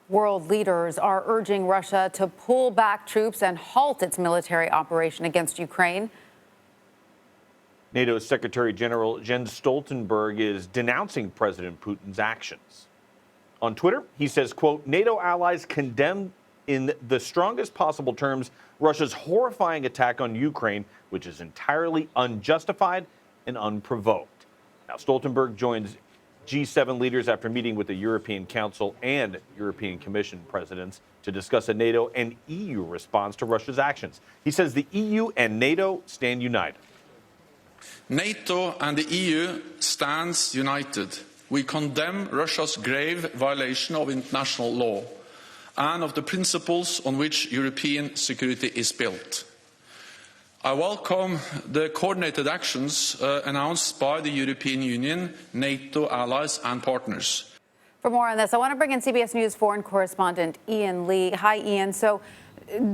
World leaders are urging Russia to pull back troops and halt its military operation against Ukraine. NATO's Secretary General Jens Stoltenberg is denouncing President Putin's actions. On Twitter, he says, quote, NATO allies condemn in the strongest possible terms Russia's horrifying attack on Ukraine, which is entirely unjustified and unprovoked. Now, Stoltenberg joins G7 leaders after meeting with the European Council and European Commission presidents to discuss a NATO and EU response to Russia's actions. He says the EU and NATO stand united. NATO and the EU stands united. We condemn Russia's grave violation of international law and of the principles on which European security is built. I welcome the coordinated actions announced by the European Union, NATO allies and partners. For more on this, I want to bring in CBS News foreign correspondent Ian Lee. Hi, Ian. So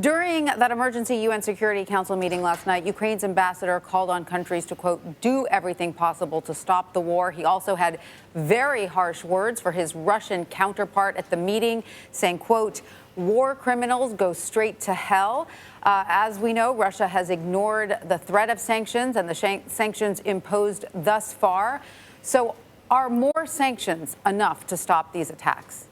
during that emergency UN Security Council meeting last night, Ukraine's ambassador called on countries to, quote, do everything possible to stop the war. He also had very harsh words for his Russian counterpart at the meeting, saying, quote, war criminals go straight to hell. As we know, Russia has ignored the threat of sanctions and the sanctions imposed thus far. So are more sanctions enough to stop these attacks?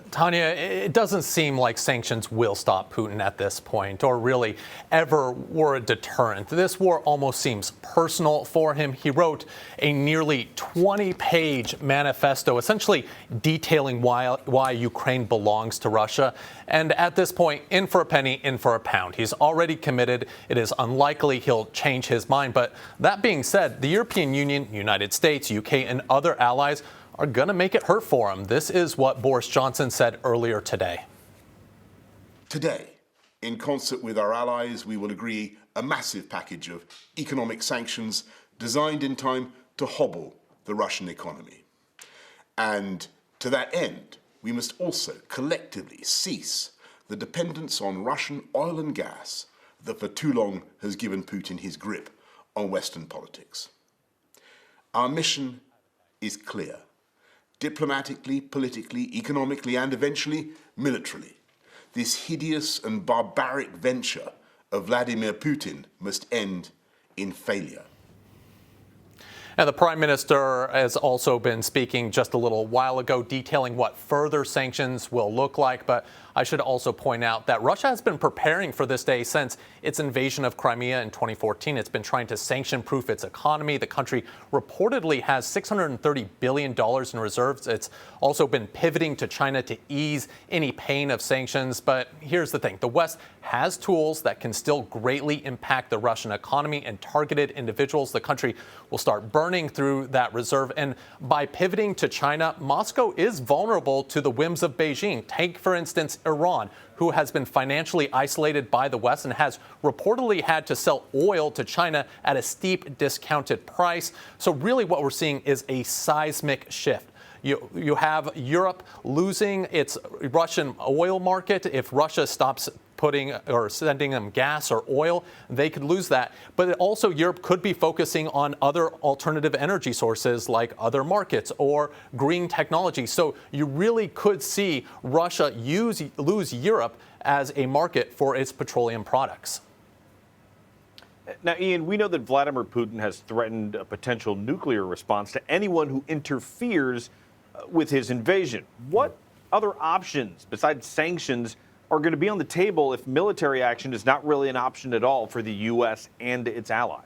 Tanya, it doesn't seem like sanctions will stop Putin at this point, or really ever were a deterrent. This war almost seems personal for him. He wrote a nearly 20-page manifesto, essentially detailing why Ukraine belongs to Russia. And at this point, in for a penny, in for a pound. He's already committed. It is unlikely he'll change his mind. But that being said, the European Union, United States, UK, and other allies are going to make it hurt for him. This is what Boris Johnson said earlier today. Today, in concert with our allies, we will agree a massive package of economic sanctions designed in time to hobble the Russian economy. And to that end, we must also collectively cease the dependence on Russian oil and gas that for too long has given Putin his grip on Western politics. Our mission is clear. Diplomatically, politically, economically, and eventually militarily, this hideous and barbaric venture of Vladimir Putin must end in failure. And the Prime Minister has also been speaking just a little while ago, detailing what further sanctions will look like. But I should also point out that Russia has been preparing for this day since its invasion of Crimea in 2014. It's been trying to sanction-proof its economy. The country reportedly has $630 billion in reserves. It's also been pivoting to China to ease any pain of sanctions. But here's the thing. The West has tools that can still greatly impact the Russian economy, and targeted individuals. The country will start burning through that reserve. And by pivoting to China, Moscow is vulnerable to the whims of Beijing. Take, for instance, Iran, who has been financially isolated by the West and has reportedly had to sell oil to China at a steep discounted price. So really what we're seeing is a seismic shift. You have Europe losing its Russian oil market. If Russia stops putting or sending them gas or oil, they could lose that. But also Europe could be focusing on other alternative energy sources like other markets or green technology. So you really could see Russia lose Europe as a market for its petroleum products. Now, Ian, we know that Vladimir Putin has threatened a potential nuclear response to anyone who interferes with his invasion. What other options besides sanctions are going to be on the table if military action is not really an option at all for the U.S. and its allies?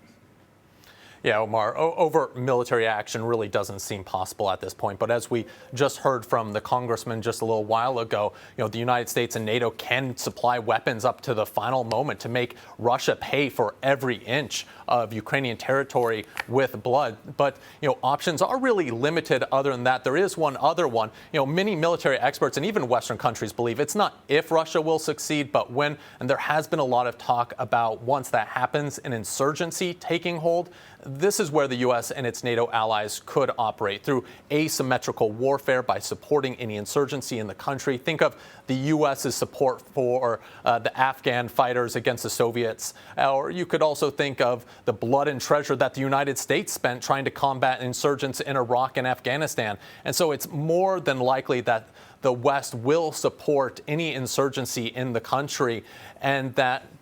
Yeah, Omar, overt military action really doesn't seem possible at this point. But as we just heard from the congressman just a little while ago, the United States and NATO can supply weapons up to the final moment to make Russia pay for every inch of Ukrainian territory with blood. But, options are really limited. Other than that, there is one other one. Many military experts and even Western countries believe it's not if Russia will succeed, but when. And there has been a lot of talk about once that happens, an insurgency taking hold. This is where the U.S. and its NATO allies could operate through asymmetrical warfare by supporting any insurgency in the country. Think of the U.S.'s support for the Afghan fighters against the Soviets. Or you could also think of the blood and treasure that the United States spent trying to combat insurgents in Iraq and Afghanistan. And so it's more than likely that the West will support any insurgency in the country, and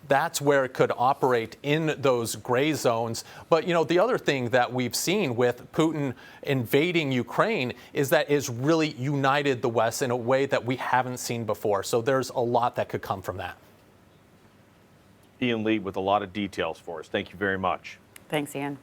that's where it could operate in those gray zones. But, the other thing that we've seen with Putin invading Ukraine is that it's really united the West in a way that we haven't seen before. So there's a lot that could come from that. Ian Lee with a lot of details for us. Thank you very much. Thanks, Ian.